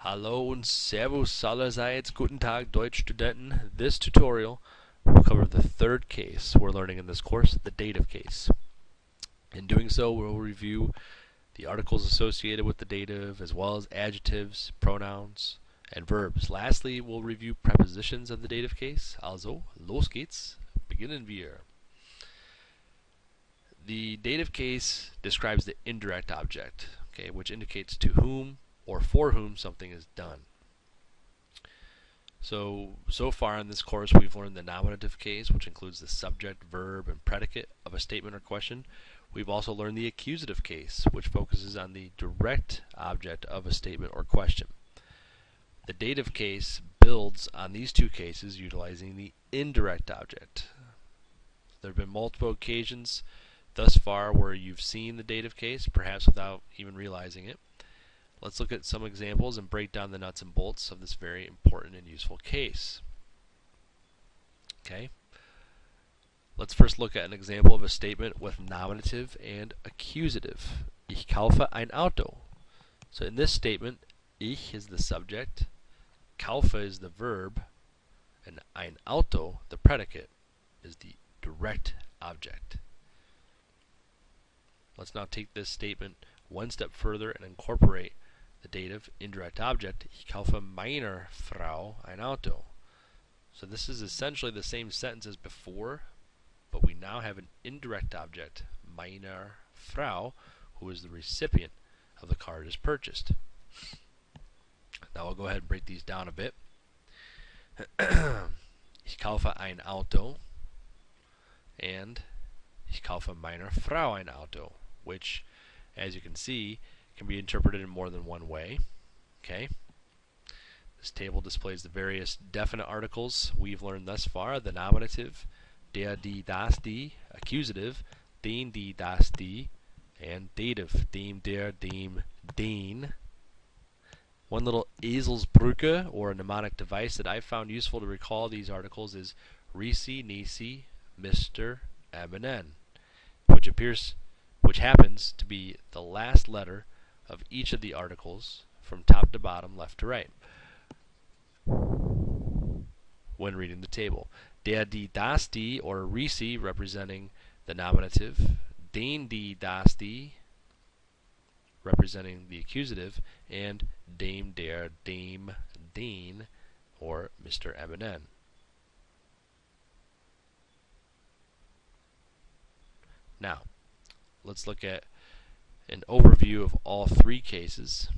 Hallo und Servus allerseits, guten Tag, Deutschstudenten. This tutorial will cover the third case we're learning in this course, the dative case. In doing so, we'll review the articles associated with the dative, as well as adjectives, pronouns, and verbs. Lastly, we'll review prepositions of the dative case. Also, los geht's. Beginnen wir. The dative case describes the indirect object, okay, which indicates to whom or for whom something is done. So far in this course we've learned the nominative case, which includes the subject, verb, and predicate of a statement or question. We've also learned the accusative case, which focuses on the direct object of a statement or question. The dative case builds on these two cases utilizing the indirect object. There have been multiple occasions thus far where you've seen the dative case, perhaps without even realizing it. Let's look at some examples and break down the nuts and bolts of this very important and useful case. Okay. Let's first look at an example of a statement with nominative and accusative. Ich kaufe ein Auto. So in this statement, ich is the subject, kaufe is the verb, and ein Auto, the predicate, is the direct object. Let's now take this statement one step further and incorporate the dative indirect object. Ich kaufe meiner Frau ein Auto. So this is essentially the same sentence as before, but we now have an indirect object, meiner Frau, who is the recipient of the car it is purchased. Now we'll go ahead and break these down a bit. Ich kaufe ein Auto and ich kaufe meiner Frau ein Auto, which, as you can see, can be interpreted in more than one way. Okay. This table displays the various definite articles we've learned thus far: the nominative, der, die, das, die; accusative, den, die, das, die; and dative, dem, der, dem, den. One little Eselsbrücke, or a mnemonic device that I found useful to recall these articles, is Risi, Nisi, Mr., M&N, which happens to be the last letter of each of the articles from top to bottom, left to right, when reading the table. Der, die, das, die, or Risi, representing the nominative; den, die, das, die, representing the accusative; and dem, der, dem, den, or Mr. M&N. Now, let's look at an overview of all three cases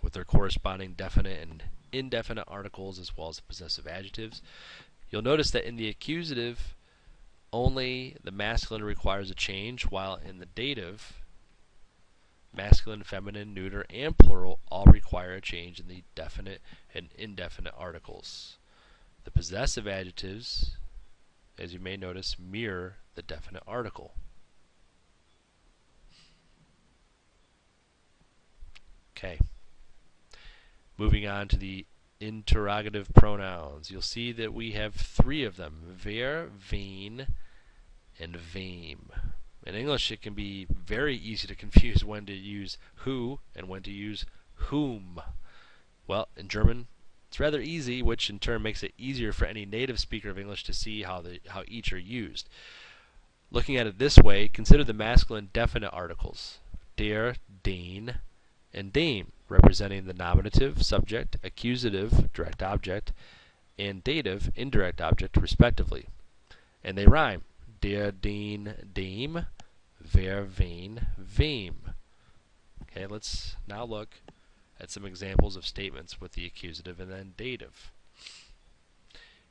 with their corresponding definite and indefinite articles, as well as the possessive adjectives. You'll notice that in the accusative, only the masculine requires a change, while in the dative, masculine, feminine, neuter, and plural all require a change in the definite and indefinite articles. The possessive adjectives, as you may notice, mirror the definite article. Okay. Moving on to the interrogative pronouns. You'll see that we have three of them: wer, wen, and wem. In English, it can be very easy to confuse when to use who and when to use whom. Well, in German, it's rather easy, which in turn makes it easier for any native speaker of English to see how each are used. Looking at it this way, consider the masculine definite articles: der, den, and dem, representing the nominative, subject, accusative, direct object, and dative, indirect object, respectively. And they rhyme: der, den, dem; wer, wen, wem. Okay, let's now look at some examples of statements with the accusative and then dative.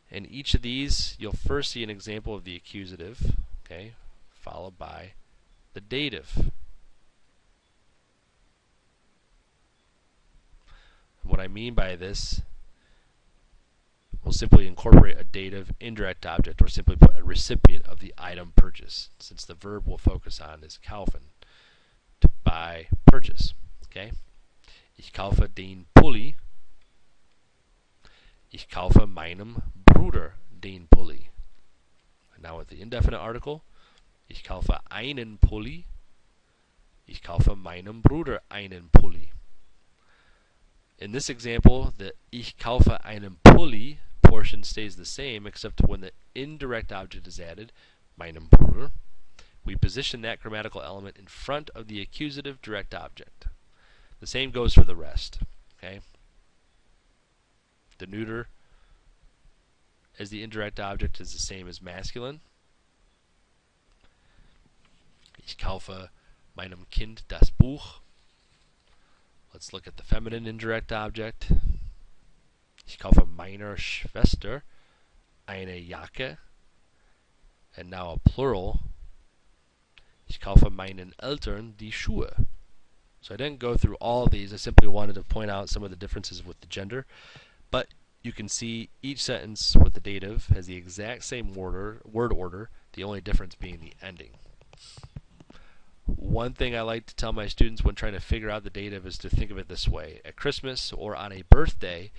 In each of these, you'll first see an example of the accusative, okay, followed by the dative. What I mean by this, we'll simply incorporate a dative indirect object, or simply put a recipient of the item purchased, since the verb we'll focus on is kaufen, to buy, purchase. Okay? Ich kaufe den Pulli. Ich kaufe meinem Bruder den Pulli. And now with the indefinite article, ich kaufe einen Pulli. Ich kaufe meinem Bruder einen Pulli. In this example, the Ich kaufe einen Pulli portion stays the same, except when the indirect object is added, meinem Bruder, we position that grammatical element in front of the accusative direct object. The same goes for the rest. Okay? The neuter as the indirect object is the same as masculine. Ich kaufe meinem Kind das Buch. Let's look at the feminine indirect object. Ich kaufe meiner Schwester eine Jacke. And now a plural. Ich kaufe meinen Eltern die Schuhe. So I didn't go through all of these. I simply wanted to point out some of the differences with the gender. But you can see each sentence with the dative has the exact same word order, the only difference being the ending. One thing I like to tell my students when trying to figure out the dative is to think of it this way. At Christmas or on a birthday,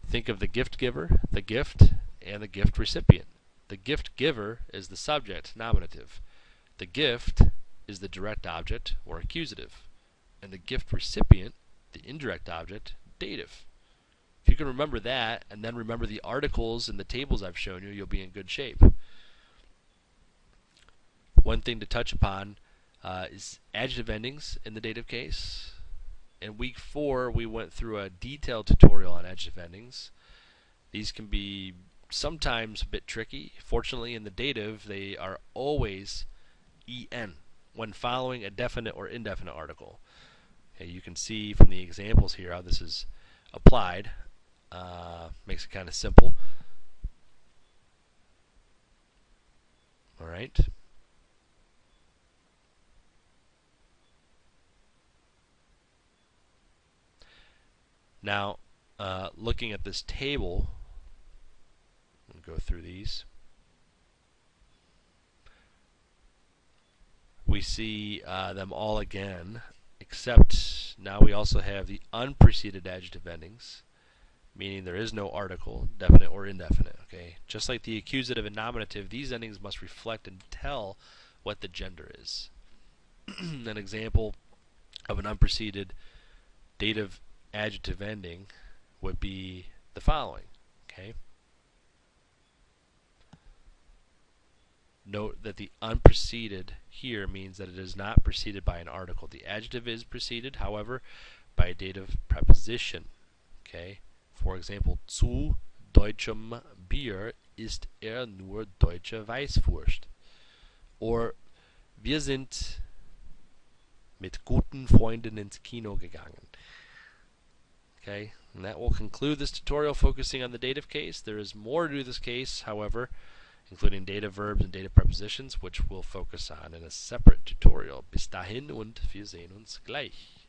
think of the gift giver, the gift, and the gift recipient. The gift giver is the subject, nominative. The gift is the direct object, or accusative. And the gift recipient, the indirect object, dative. If you can remember that, and then remember the articles and the tables I've shown you, you'll be in good shape. One thing to touch upon is adjective endings in the dative case. In week 4, we went through a detailed tutorial on adjective endings. These can be sometimes a bit tricky. Fortunately, in the dative, they are always en when following a definite or indefinite article. Okay, you can see from the examples here how this is applied. Makes it kind of simple. All right. Now, looking at this table, I'll go through these. We see them all again, except now we also have the unpreceded adjective endings, meaning there is no article, definite or indefinite. Okay, just like the accusative and nominative, these endings must reflect and tell what the gender is. An example of an unpreceded dative adjective ending would be the following. Okay. Note that the unpreceded here means that it is not preceded by an article. The adjective is preceded, however, by a dative preposition. Okay. For example, zu deutschem Bier isst nur deutsche Weißwurst. Or wir sind mit guten Freunden ins Kino gegangen. Okay, and that will conclude this tutorial focusing on the dative case. There is more to this case, however, including dative verbs and dative prepositions, which we'll focus on in a separate tutorial. Bis dahin und wir sehen uns gleich.